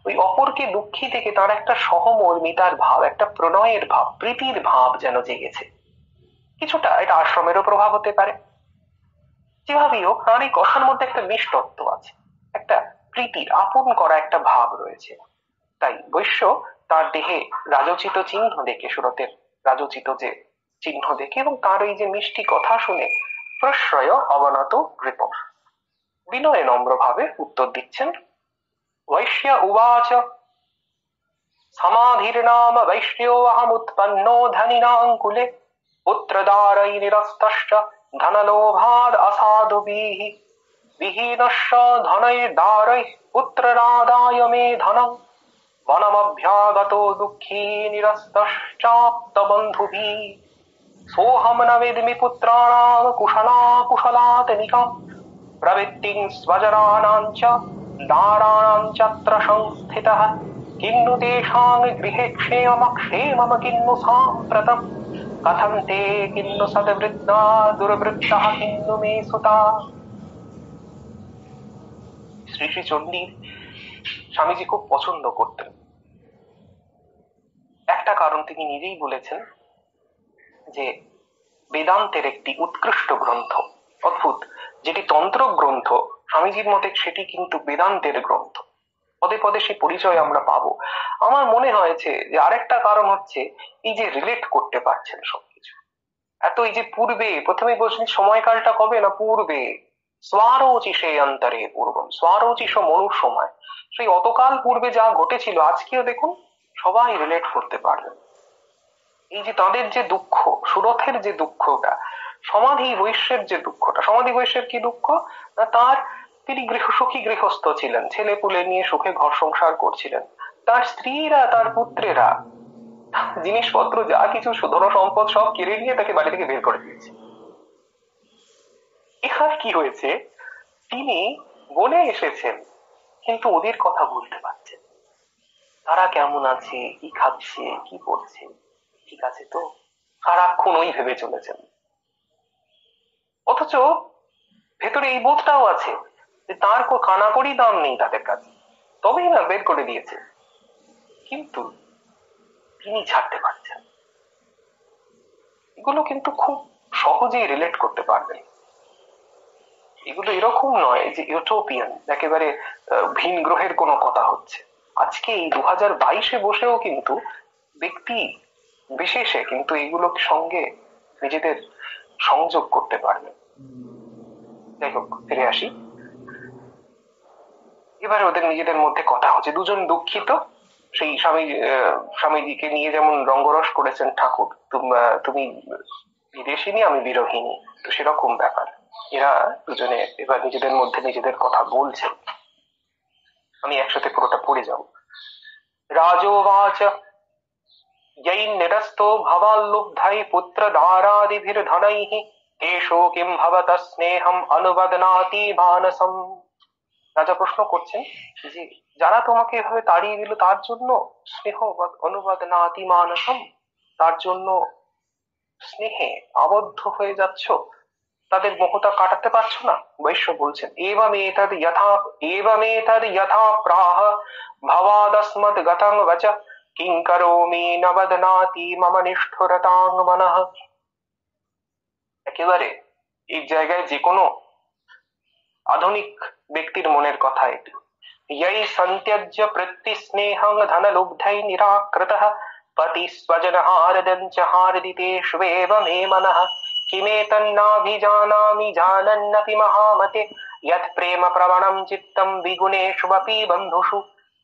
ওই অপরকে দুঃখী থেকে তার একটা সহমর্মিতার ভাব, একটা প্রণয়ের ভাব, প্রীতির ভাব যেন জেগেছে। কিছুটা এটা আশ্রমেরও প্রভাব হতে পারে, যেভাবেই হোক তার এই কথার মধ্যে একটা মিষ্টত্ব আছে, একটা প্রীতির আপন করা একটা ভাব রয়েছে। তাই বৈশ্য তার দেহে রাজোচিত চিহ্ন দেখে, সুরতের রাজোচিত যে চিহ্ন দেখে এবং তার এই যে মিষ্টি কথা শুনে প্রশ্রয় অবনত কৃপ, বিনয় নম্র ভাবে উত্তর দিচ্ছেন। বৈশ্য উবাচ সমাধির্নাম বৈশ্যোऽহমুৎপন্নো ধনিনাং কুলে পুত্রদারৈ নিরস্তশ্চ ধনলোভাদ অসাধুभिः विहीनश्च धनैर्दारैः पुत्ररादाय मे धनम् वनमभ्यागतो दुःखी निरस्तश्चाप्तबन्धुभिः सोऽहं न विद्मि पुत्राणां कुशलाकुशलात्मिकाम् प्रवृत्तिं स्वजनानां च दाराणां चत्र संस्थितः किन्नु तेषां गृहे क्षेममक्षेमं किन्नु साम्प्रतम् कथं ते किन्नु सद्वृत्ता दुर्वृत्तः किन्नु मे सुता। শ্রী শ্রী চণ্ডীর স্বামীজি খুব পছন্দ করতেন। একটা কারণ তিনি নিজেই বলেছেন যে বেদান্তের একটি উৎকৃষ্ট গ্রন্থ, অদ্ভুত, যেটি তন্ত্র গ্রন্থ স্বামীজির মতে সেটি কিন্তু বেদান্তের গ্রন্থ। পদে পদে সেই পরিচয় আমরা পাবো। আমার মনে হয়েছে যে আরেকটা কারণ হচ্ছে এই যে রিলেট করতে পারছেন সবকিছু। এত এই যে পূর্বে প্রথমে বলছেন সময়কালটা কবে না, পূর্বে স্বারোচিষে অন্তরে পূর্বম, স্বারোচিষ মনুর সময়, সেই অতকাল পূর্বে যা ঘটেছিল আজকেও দেখুন সবাই রিলেট করতে পারবেন। এই যে তাদের যে দুঃখ, সুরথের যে দুঃখটা, সমাধি বৈশ্যের যে দুঃখটা, সমাধি বৈশ্যের কি দুঃখ না, তিনি সুখী গৃহস্থ ছিলেন, ছেলে পুলে নিয়ে সুখে ঘর সংসার করছিলেন, তার স্ত্রীরা তার পুত্রেরা জিনিসপত্র যা কিছু ধন সম্পদ সব কেড়ে নিয়ে তাকে বাড়ি থেকে বের করে দিয়েছে। এখানে কি হয়েছে, তিনি বলে এসেছেন কিন্তু ওদের কথা বলতে পারছেন, তারা কেমন আছে, কি খাচ্ছে, কি করছে, ঠিক আছে তো, সারাক্ষণ ওই ভেবে চলেছেন। অথচ ভেতরে এই বোধটাও আছে যে তার কানাকড়ি দাম নেই তাদের কাছে, তবেই না বের করে দিয়েছে, কিন্তু তিনি ছাড়তে পারছেন। এগুলো কিন্তু খুব সহজেই রিলেট করতে পারবেন। এগুলো এরকম নয় যে ইউটোপিয়ান, একেবারে ভিন গ্রহের কোনো কথা হচ্ছে। আজকে এই 2022-এ বসেও কিন্তু ব্যক্তি বিশেষে কিন্তু এগুলোর সঙ্গে নিজেদের সংযোগ করতে পারবে। যাই হোক, ফিরে আসি। এবারে ওদের নিজেদের মধ্যে কথা হচ্ছে, দুজন দুঃখিত, সেই স্বামীজিকে নিয়ে যেমন রঙ্গরস করেছেন ঠাকুর, তুমি বিদেশিনী আমি বিরোহিনী, তো সেরকম ব্যাপার। এরা দুজনে এবার নিজেদের মধ্যে নিজেদের কথা বলছেন। আমি একসাথে পুরোটা পড়ে যাব। রাজোবাচ यै নিরस्तो ভবাল্লুব্ধৈ পুত্রদারাদিভির্ধনৈঃ তেষু কিং ভবত স্নেহম অনুবদনাতি মানসম। রাজা প্রশ্ন করছেন যে যারা তোমাকে এভাবে তাড়িয়ে দিল তার জন্য স্নেহ অনুবদনাতি মানসম, তার জন্য স্নেহে আবদ্ধ হয়ে যাচ্ছ, তাদের মোহতা কাটাতে পারছো না। বৈশ্য বলছেন এবমেতদ যথা প্রাহ ভবাদস্মদ গতং বচ কিং করোমি ন বদনাতি মম নিষ্ঠুরতাং মনঃ। একেবারে এই জায়গায় যে কোনো আধুনিক ব্যক্তির মনের কথা এটি। ইয়ৈ সন্ত্যজ্য প্রতি স্নেহং ধনলুব্ধৈ নিরাকৃতঃ পতি স্বজনহারদং চ হারদিতেষ্বেব মে মনঃ কিমেতন্নাভিজানামি জানন্নপি মহামতে যৎ প্রেম প্রবণং চিত্তং বিগুণেষ্বপি বন্ধুষু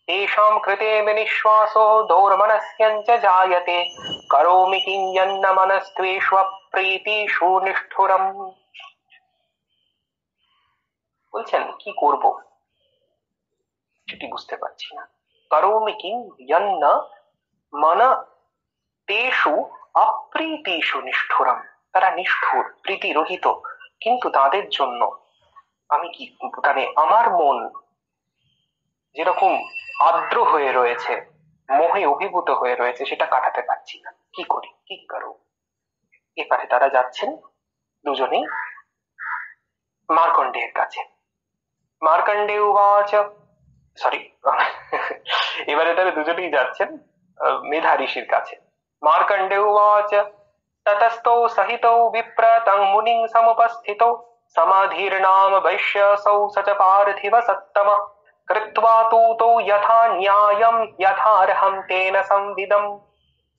তেষাং কৃতে বিনিশ্বাসো দৌর্মনস্যং চ জায়তে করোমি কিং যন্ন মনস্ত্বেষ্বপ্রীতিষু নিষ্ঠুরম। বলছেন কি করব সেটি বুঝতে পারছি না। করোমি কিং যন্ন মন তেষু অপ্রীতিষু নিষ্ঠুরম, তারা নিষ্ঠুর, প্রীতি রহিত, কিন্তু তাদের জন্য আমি কি, মানে আমার মন যেরকম আর্দ্র হয়ে রয়েছে, মোহে অভিভূত হয়ে রয়েছে, সেটা কাটাতে পারছি না, কি করি, কি করো। এবারে তারা যাচ্ছেন দুজনেই মার্কণ্ডেয়ের কাছে। মার্কণ্ডেয় উবাচ, সরি এবারে তারা দুজনেই যাচ্ছেন মেধা ঋষির কাছে। মার্কণ্ডেয় উবাচ ততস্তৌ সহিতৌ বিপ্র তং মুনিং সমুপস্থিতৌ সমাধির্নাম বৈশ্যসৌ স চ পার্থিব সত্তমঃ कृत्वा तूतो यथा न्यायं यथार्हं तेन संविदम्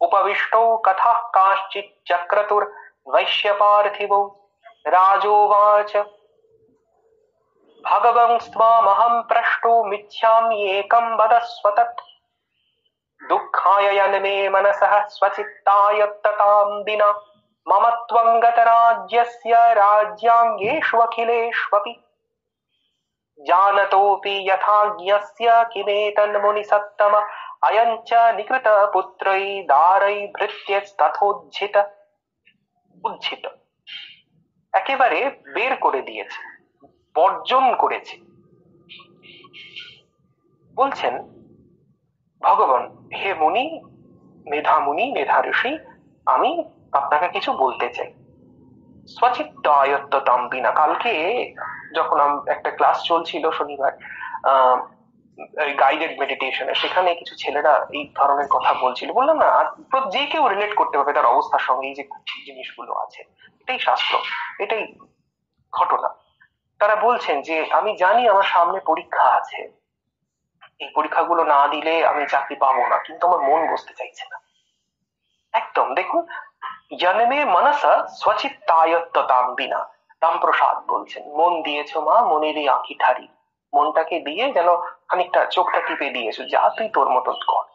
उपविष्टो कथः काश्चिच्चक्रतुर्वैश्यपार्थिवौ राजोवाच भगवंस्त्वामहं प्रष्टुमिच्छाम्येकं वदस्व तत् दुःखाय यन्मे मनसः स्वचित्ताय ततां विना मम त्वं गतराज्यस्य राज्याङ्गेष्वखिलेष्वपि जानतोऽपि यथाज्ञस्य किमेतन्मुनिसत्तम अयं च निकृतपुत्रै দারৈর্ভৃত্যস্তথোজ্ঝিত উজ্ঝিত একেবারে বের করে দিয়েছে, বর্জন করেছে। বলছেন ভগবান, হে মুনি, মেধা ঋষি, আমি আপনাকে কিছু বলতে চাই। স্বচিত্তায়ত্ততাম বিনা, কালকে যখন একটা ক্লাস চলছিল শনিবার গাইডেড মেডিটেশনে, সেখানে কিছু ছেলেরা এই ধরনের কথা বলছিল। বললাম না, যে কেউ রিলেট করতে পারবে তার অবস্থার সঙ্গে এই যে জিনিসগুলো আছে। এটাই শাস্ত্র, এটাই ঘটনা। তারা বলছেন যে আমি জানি আমার সামনে পরীক্ষা আছে, এই পরীক্ষাগুলো না দিলে আমি চাকরি পাবো না, কিন্তু আমার মন বসতে চাইছে না একদম। দেখুন, জন্মে মনসা স্বচিত্তায়ত্ততাম বিনা, রামপ্রসাদ বলছেন, মন দিয়েছো মা, মনেরই আঁখি ঠারি, মনটাকে দিয়ে যেন খানিকটা চোখটা টিপে দিয়েছো, যা তুই তোর মতন কর,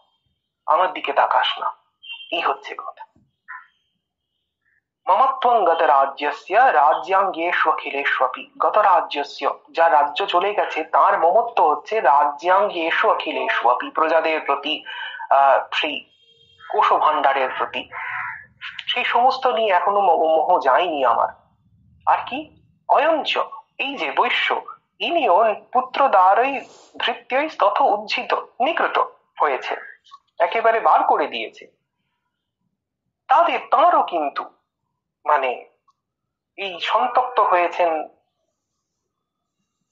আমার দিকে তাকাস না। এই হচ্ছে কথা। মমত্বং গত রাজ্যস্য রাজ্যাঙ্গেষ্বখিলেষ্বপি, গত রাজ্যস্য, যা রাজ্য চলে গেছে তার মমত্ব হচ্ছে রাজ্যাঙ্গেষু অখিলেষ্বপি, প্রজাদের প্রতি, সেই কোষ ভাণ্ডারের প্রতি, সেই সমস্ত নিয়ে এখনো মোহ যায়নি আমার। আর কি অয়ঞ্চ, এই যে বৈশ্য, ইনিও পুত্র দ্বারই ধৃত্যই তথ উজ্জিত, নিকৃত হয়েছে, একেবারে বার করে দিয়েছে। তাঁরও কিন্তু মানে এই সন্তপ্ত হয়েছেন,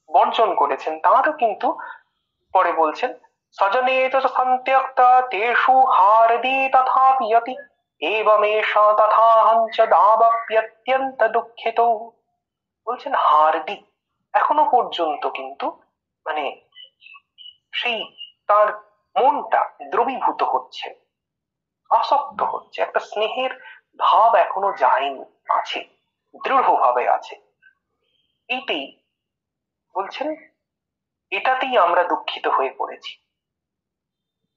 বর্জন করেছেন, তাঁরও কিন্তু পরে বলছেন স্বজনে সন্ত্যক্তা তেষু হারদি তথাপি যতি এবমেষা তথাহঞ্চ দাবাপ্যত্যন্ত দুঃখিত। বলছেন হারদি, এখনো পর্যন্ত কিন্তু মানে সেই তার মনটা দ্রবীভূত হচ্ছে, আসক্ত হচ্ছে, একটা স্নেহের ভাব এখনো যায়নি, আছে, দৃঢ়ভাবে আছে। এইটাই বলছেন, এটাতেই আমরা দুঃখিত হয়ে পড়েছি।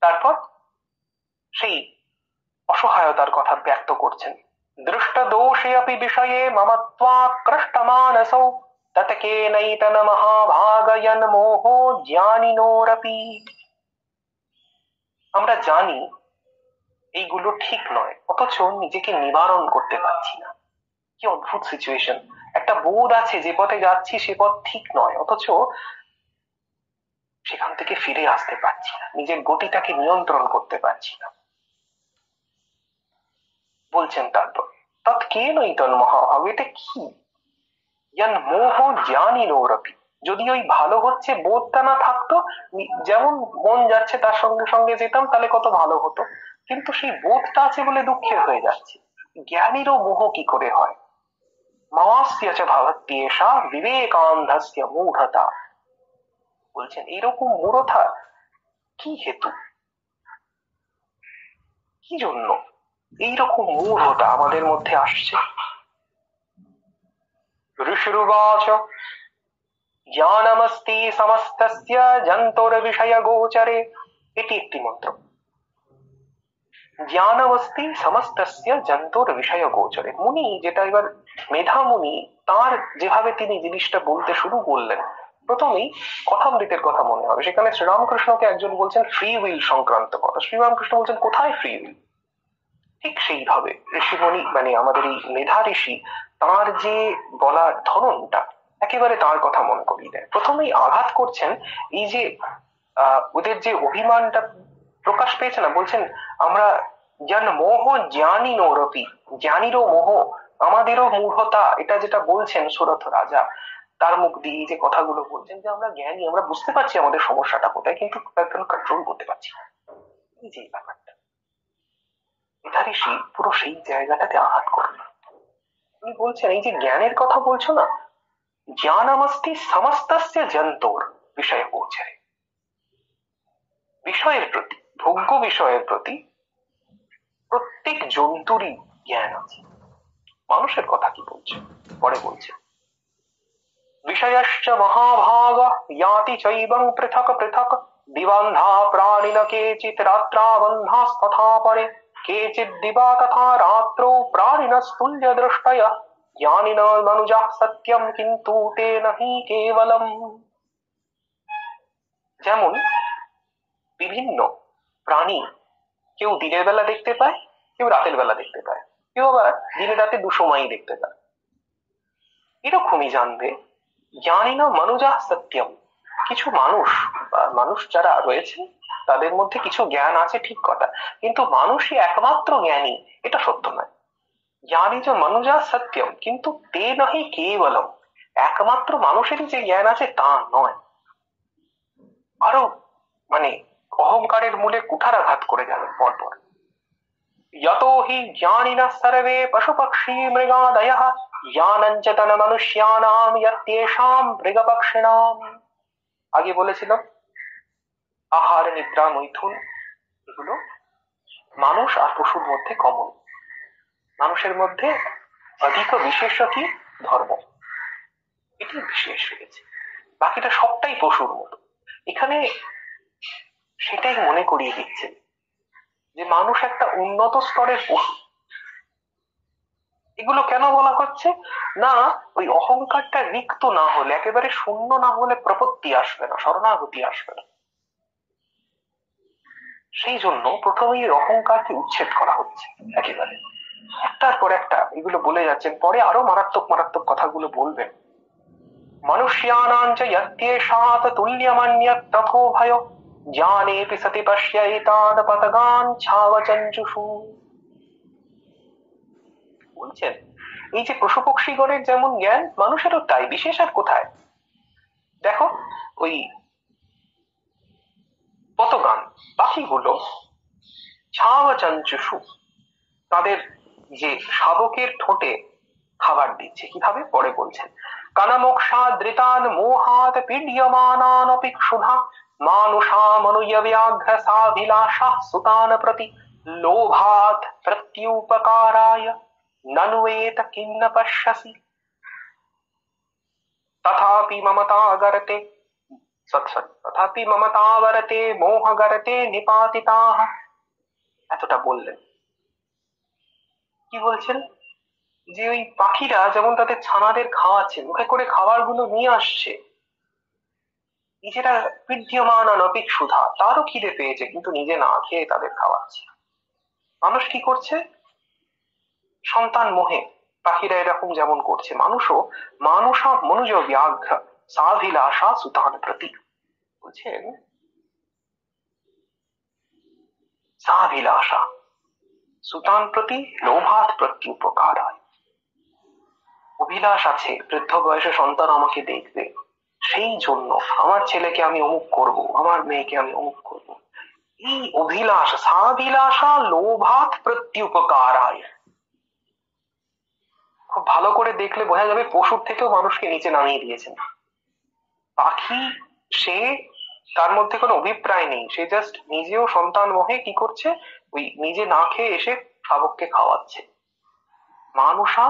তারপর সেই অসহায়তার কথা ব্যক্ত করছেন। দৃষ্ট দোষে অপি বিষয়ে মমত্বাকৃষ্টমানসৌ ততকেনৈতন মহাভাগয়ন মোহ জ্ঞানিনোরপি। আমরা জানি এইগুলো ঠিক নয়, অথচ নিজেকে নিবারণ করতে পারছি না। কি অদ্ভুত সিচুয়েশন! একটা বোধ আছে যে পথে যাচ্ছি সে পথ ঠিক নয়, অথচ সেখান থেকে ফিরে আসতে পারছি না, নিজের গতিটাকে নিয়ন্ত্রণ করতে পারছি না। বলছেন তারপর তৎকেনৈতন মহাভাগ, এটা কি? ইয়ান মোহ জ্ঞানিনোরপি, যদি ওই ভালো হচ্ছে বোধটা না থাকতো, যেমন মন যাচ্ছে তার সঙ্গে সঙ্গে যেতাম, তাহলে কত ভালো হতো। কিন্তু সেই বোধটা আছে বলে দুঃখের হয়ে যাচ্ছে। জ্ঞানীরও মোহ কি করে হয়? মাস্য চ ভবত্যেষা বিবেকান্ধস্য মূঢ়তা। বলছেন এরকম মূঢ়তা কি হেতু, কি জন্য এইরকম মূঢ়তা আমাদের মধ্যে আসছে? ঋষিরুবাচ জ্ঞানমস্তি সমস্তস্য জন্তোর বিষয় গোচরে। এটি একটি মন্ত্র। জ্ঞানমস্তি সমস্তস্য জন্তোর বিষয় গোচরে। মুনি, যেটা এবার মেধা মুনি, তার যেভাবে তিনি জিনিসটা বলতে শুরু করলেন, প্রথমেই কথামৃতের কথা মনে হবে। সেখানে শ্রীরামকৃষ্ণকে একজন বলছেন ফ্রি উইল সংক্রান্ত কথা, শ্রীরামকৃষ্ণ বলছেন কোথায় ফ্রি উইল। ঠিক সেইভাবে ঋষিমণি মানে আমাদের এই মেধা ঋষি, তার যে বলার ধরনটা একেবারে তার কথা মনে করিয়ে দেয়। প্রথমেই আঘাত করছেন এই যে ওদের যে অভিমানটা প্রকাশ পেয়েছে না, বলছেন আমরা জ্ঞান মোহ জ্ঞানী নৌরপি, জ্ঞানীরও মোহ, আমাদেরও মূঢ়তা। এটা যেটা বলছেন সুরথ রাজা, তার মুখ দিয়ে যে কথাগুলো বলছেন যে আমরা জ্ঞানী, আমরা বুঝতে পারছি আমাদের সমস্যাটা কোথায়, কিন্তু কন্ট্রোল করতে পারছি না। এই যে ব্যাপারটা, মেধা ঋষি পুরো সেই জায়গাটাতে আঘাত করলেন। উনি বলছেন এই যে জ্ঞানের কথা বলছো না, জ্ঞানমস্তি সমস্তস্য জন্তোর বিষয় গোচরে। বিষয়ের প্রতি, ভোগ্য বিষয়ের প্রতি প্রত্যেক জন্তুরই জ্ঞান আছে। মানুষের কথা কি বলছে, পরে বলছে বিষয়শ্চ মহাভাগ याति चैवं पृथक पृथक दिवन्धा प्राणिन केचित् रात्राबन्धास्तथा परे केचित् दिवा तथा रात्रौ प्राणिनस्तुल्यदृष्टयः ज्ञानिनो मनुजः सत्यं किन्तु तेन हि केवलम्। যেমন বিভিন্ন প্রাণী কেউ দিনের বেলা দেখতে পায়, কেউ রাতের বেলা দেখতে পায়, কেউ আবার দিনে রাতে দুসময়ই দেখতে পায়। এরকমই জানবে জ্ঞানিনা মনুজা সত্যম, কিছু মানুষ বা মানুষ যারা রয়েছে তাদের মধ্যে কিছু জ্ঞান আছে, ঠিক কথা, কিন্তু মানুষই একমাত্র জ্ঞানী এটা সত্য নয়। জ্ঞানী যে মনুজা সত্যম, কিন্তু তে নহি কেবলম, একমাত্র মানুষেরই যে জ্ঞান আছে তা নয়। আরো মানে অহংকারের মূলে কুঠারাঘাত করে যাবেন পরপর। यतो हि ज्ञानिनः सर्वे पशुपक्षी मृगादयः ज्ञानञ्च तन्मनुष्याणां यत्येषां मृगपक्षिणाम्। আগে বলেছিলাম আহার নিদ্রা মৈথুন এগুলো মানুষ আর পশুর মধ্যে কমন। মানুষের মধ্যে অধিক বিশেষ কি ধর্ম, এটি বিশেষ হয়েছে, বাকিটা সবটাই পশুর মতো। এখানে সেটাই মনে করিয়ে দিচ্ছে যে মানুষ একটা উন্নত স্তরের পশু। এগুলো কেন বলা হচ্ছে না, ওই অহংকারটা রিক্ত না হলে, একেবারে শূন্য না হলে প্রপত্তি আসবে না, শরণাগতি আসবে না। সেই জন্য প্রথমেই অহংকারকে উচ্ছেদ করা হচ্ছে একেবারে, একটার পর একটা এগুলো বলে যাচ্ছেন, পরে আরো মারাত্মক মারাত্মক কথাগুলো বলবেন। মনুষ্যানাঞ্চ যত্যেষাৎ তুল্যমন্যৎ তথো ভয় জ্ঞানেপি সতি পশ্যেতাদ পতগান ছাবচঞ্চুষু। বলছেন এই যে পশু পক্ষীগণের যেমন জ্ঞান, মানুষেরও তাই, বিশেষ আর কোথায়। দেখো ওই পতগান পাখিগুলো ছাবচঞ্চুষু তাদের যে শাবকের ঠোঁটে খাবার দিচ্ছে, কিভাবে পরে বলছেন কানামোক্ষাদৃতান মোহাত পীড্যমানানপি ক্ষুধা মানুষামনুয়ব্যাঘ্র সাভিলাষা সুতান প্রতি লোভাৎ প্রত্যুপকারায় ননুয়েত কিন্ন পশ্যসি তথাপি মমতাগরতে তথাপি মমতাবরতে মোহগরতে নিপাতিতাঃ। এতটা বললেন, কি বলছেন যে ওই পাখিরা যেমন তাদের ছানাদের খাওয়াচ্ছে, মুখে করে খাবার গুলো নিয়ে আসছে, নিজেরা পীড্যমান অনপিক সুধা, তারও খিদে পেয়েছে কিন্তু নিজে না খেয়ে তাদের খাওয়াচ্ছে। মানুষ কি করছে, সন্তান মোহে পাখিরা এরকম যেমন করছে, মানুষও মানুষা মনুজ ব্যাঘ্র সাভিলাষা সুতান প্রতি। বলছেন সাভিলাষা সুতান প্রতি লোভাৎ প্রত্যুপকারায়, অভিলাষ আছে বৃদ্ধ বয়সে সন্তান আমাকে দেখবে, সেই জন্য আমার ছেলেকে আমি অমুক করব, আমার মেয়েকে আমি অমুক করব, এই অভিলাষ সাভিলাষা লোভাৎ প্রত্যুপকারায়। খুব ভালো করে দেখলে বোঝা যাবে পশুর থেকেও মানুষকে নিচে নামিয়ে দিয়েছেন। পাখি সে তার মধ্যে কোনো অভিপ্রায় নেই, সে জাস্ট নিজেও সন্তান মোহে কি করছে, ওই নিজে না খেয়ে এসে শাবককে খাওয়াচ্ছে। মানুষা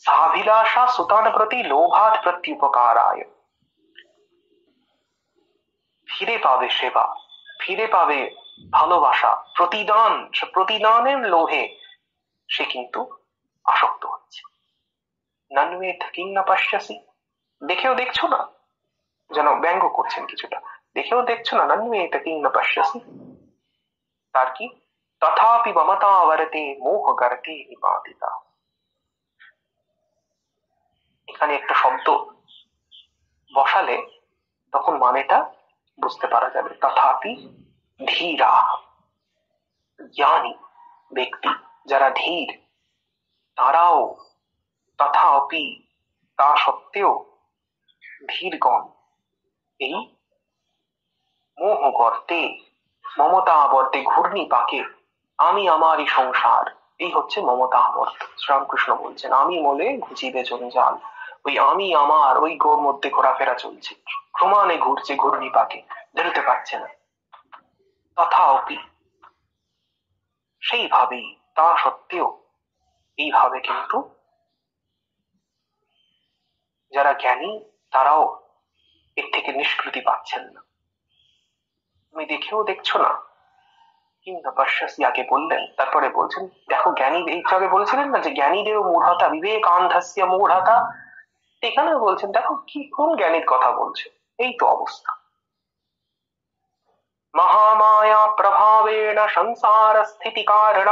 সাভিলাষা সুতান প্রতি লোভাৎ প্রত্যুপকারায়, ফিরে পাবে সেবা, ফিরে পাবে ভালোবাসা, প্রতিদান, প্রতিদানের লোভে সে কিন্তু আসক্ত হচ্ছে। নন্বেত কিন্ন পশ্যসি, দেখেও দেখছো না, যেন ব্যঙ্গ করছেন কিছুটা, দেখেও দেখছো না, নন্বেত কিন্ন পশ্যসি, তার কি তথাপি মমতাবরতে মোহগরতে নিপাতিতা। এখানে একটা শব্দ বসালে তখন মানেটা বুঝতে পারা যাবে। তথাপি ধীরা, জ্ঞানী ব্যক্তি যারা ধীর তারাও, তথাপি তা সত্ত্বেও, ধীরগণ এই মোহ গর্তে মমতা আবর্তে ঘূর্ণি পাকে আমি আমারই সংসার, এই হচ্ছে মমতা আবর্ত। শ্রীরামকৃষ্ণ বলছেন আমি মলে ঘুচিবে জঞ্জাল, ওই আমি আমার ওই গোর মধ্যে ঘোরাফেরা চলছে, ক্রমান্বয়ে ঘুরছে ঘূর্ণি পাকে, বেরোতে পারছে না। তথাপি সেইভাবেই, তা সত্ত্বেও এইভাবে কিন্তু যারা জ্ঞানী তারাও এর থেকে নিষ্কৃতি পাচ্ছেন না। তুমি দেখছো না, কিন্তু পশ্যসি আগে বললেন, তারপরে বলছেন দেখো জ্ঞানী, এই আগে বলেছিলেন না যে জ্ঞানীদেরও মূঢ়তা, বিবেকান্ধস্য মূঢ়তা, এখানে বলছেন দেখো কি কোন জ্ঞানীর কথা বলছে, এই তো অবস্থা। মহামায়া প্রভাবেণ সংসার স্থিতি কারণ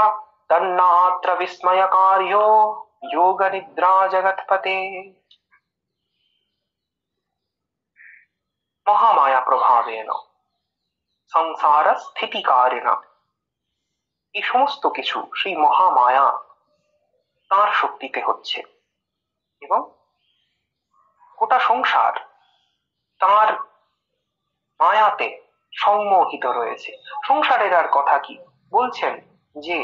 তন্নাত্র বিস্ময় কার্য যোগ নিদ্রা জগৎপতে। মহামায়া প্রভাবেণ সংসার স্থিতি কারণ, এই সমস্ত কিছু সেই মহামায়া তার শক্তিতে হচ্ছে, এবং গোটা সংসার তার মায়াতে সম্মোহিত রয়েছে। সংসারের আর কথা কি বলছেন যে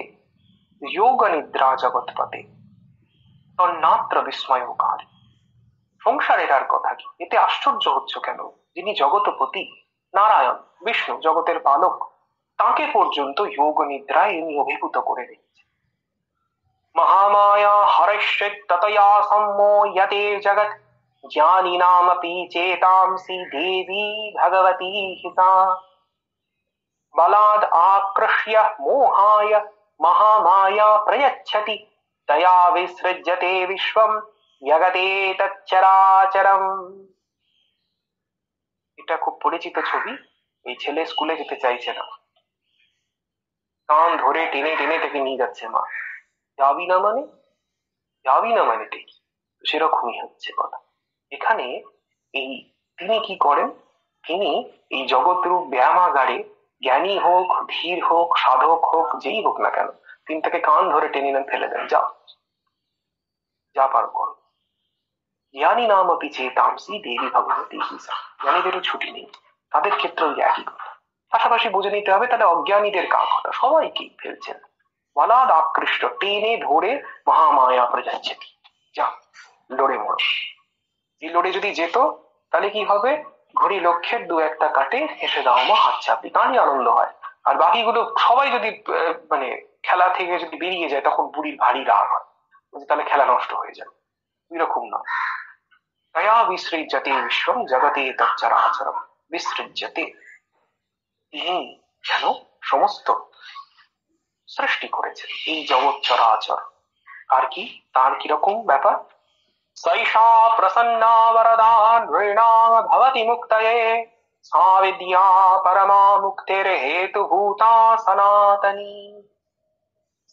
যোগ নিদ্রা জগৎপতে তন্নাত্র বিস্ময়কার। সংসারের আর কথা কি, এতে আশ্চর্য হচ্ছে কেন? যিনি জগৎপতি নারায়ণ বিষ্ণু জগতের পালক, তাকে পর্যন্ত যোগ নিদ্রায় ইনি অভিভূত করে রেখেছে। মহামায়া হর্ষিত ততয়া সম্মোহ্যতে জগৎ জ্ঞানীনামপি চেতাंसि দেবী ভগবতী হিতা বলাদ আকৃষ্য মোহায় মহামায়া প্রয়চ্ছতি তয়া বিসৃজ্যতে বিশ্বম জগতে তচ্চরাচরম। এটা খুব পরিচিত ছবি। এই ছেলে স্কুলে যেতে চাইছে না, কান ধরে টেনে টেনে তাকে নিয়ে যাচ্ছে মা। যাবি না মানে? যাবি না মানে ঠিক সেরকমই হচ্ছে কথা। এখানে এই তিনি কি করেন, তিনি এই জগৎরূপ ব্যায়ামাগারে জ্ঞানী হোক, ধীর হোক, সাধক হোক, যেই হোক না কেন, তিনি তাকে কান ধরে টেনে নেন, ফেলে দেন, যা যা পারো করো। জ্ঞানী নাম অপি চেতাंसि দেবী ভগবতী হিসা। জ্ঞানীদেরও ছুটি নেই, তাদের ক্ষেত্রেও একই কথা। পাশাপাশি বুঝে নিতে হবে তাহলে অজ্ঞানীদের কার কথা, সবাইকেই ফেলছেন। বলাদ আকৃষ্ট, টেনে ধরে মহামায়া প্রযাচ্ছে, যা লড়ে মরো। এই লড়ে যদি যেত তাহলে কি হবে, ঘড়ি লক্ষ্যের দু একটা কাটে, হেসে দাও মা, হাত চাপি, তারই আনন্দ হয়। আর বাকিগুলো সবাই যদি মানে খেলা থেকে যদি বেরিয়ে যায়, তখন বুড়ির ভারী রাগ হয়, তাহলে খেলা নষ্ট হয়ে যাবে। এরকম না। তয়া বিসৃজ্যতে বিশ্বম জগতে তচ্চরাচরম। বিসৃজ্যতে, তিনি যেন সমস্ত সৃষ্টি করেছেন এই জগৎ চরাচর। আর কি তার কিরকম ব্যাপার? সৈষা প্রসন্না বরদা নৃণাং ভবতি মুক্তয়ে সা বিদ্যা পরমা মুক্তির হেতুভূতা সনাতনী।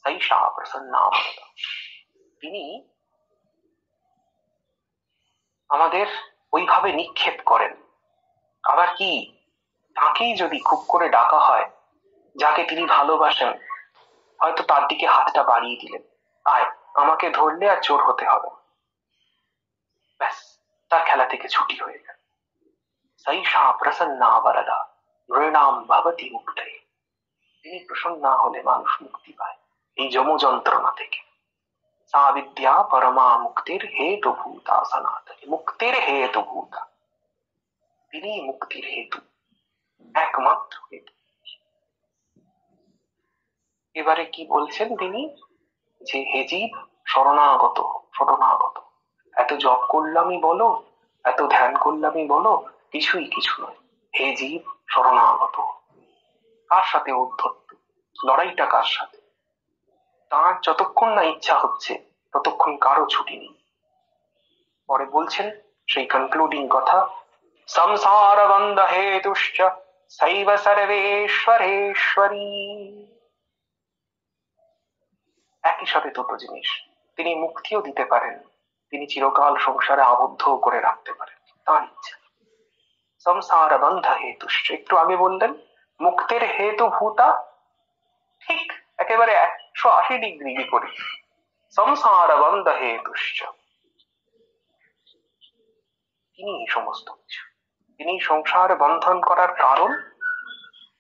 সৈষা প্রসন্না বরদা, তিনি আমাদের ওইভাবে নিক্ষেপ করেন। আবার কি, তাকেই যদি খুব করে ডাকা হয়, যাকে তিনি ভালোবাসেন, হয়তো তার দিকে হাতটা বাড়িয়ে দিলেন, আয় আমাকে ধরলে আর চোর হতে হবে, ব্যাস তার খেলা থেকে ছুটি হয়ে গেল। সৈষা প্রসন্না বরদা নৃণাম ভবতি মুক্তয়ে, তিনি প্রসন্ন না হলে মানুষ মুক্তি পায় এই যম যন্ত্রণা থেকে। সা বিদ্যা পরমা মুক্তির হেতুভূতা সনাতনী। মুক্তির হেতুভূতা, তিনি মুক্তির হেতু, একমাত্র হেতু। এবারে কি বলছেন তিনি, যে হে জীব শরণাগত, শরণাগত। এত জপ করলামই বলো, এত ধ্যান করলামই বলো, কিছুই কিছু নয়। হে জীব শরণাগত। কার সাথে উদ্ধত্ত, লড়াইটা কার সাথে? তার যতক্ষণ না ইচ্ছা হচ্ছে ততক্ষণ কারো ছুটি নেই। পরে বলছেন সেই কনক্লুডিং কথা, সংসার বন্ধ হেতুশ্চ সৈব সর্বেশ্বরেশ্বরী। একই সাথে দুটো জিনিস, তিনি মুক্তিও দিতে পারেন, তিনি চিরকাল সংসারে আবদ্ধ করে রাখতে পারেন, তার ইচ্ছা। সংসার বন্ধ হেতুশ্চ, একটু আগে বললেন মুক্তির হেতু ভূতা, ঠিক একেবারে 180 ডিগ্রি বিপরীত। সংসার বন্ধ হেতুশ্চ, তিনি সমস্ত কিছু, তিনি সংসার বন্ধন করার কারণ,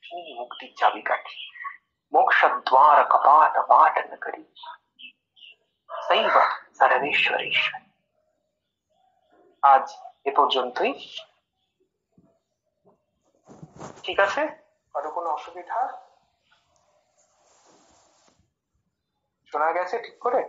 তিনি মুক্তির চাবিকাঠি। মোক্ষ দ্বার কপাট পাটন করি শৈব সর্বেশ্বরেশ্বর। আজ এ পর্যন্তই, ঠিক আছে? আরো কোনো অসুবিধা? শোনা গেছে ঠিক করে?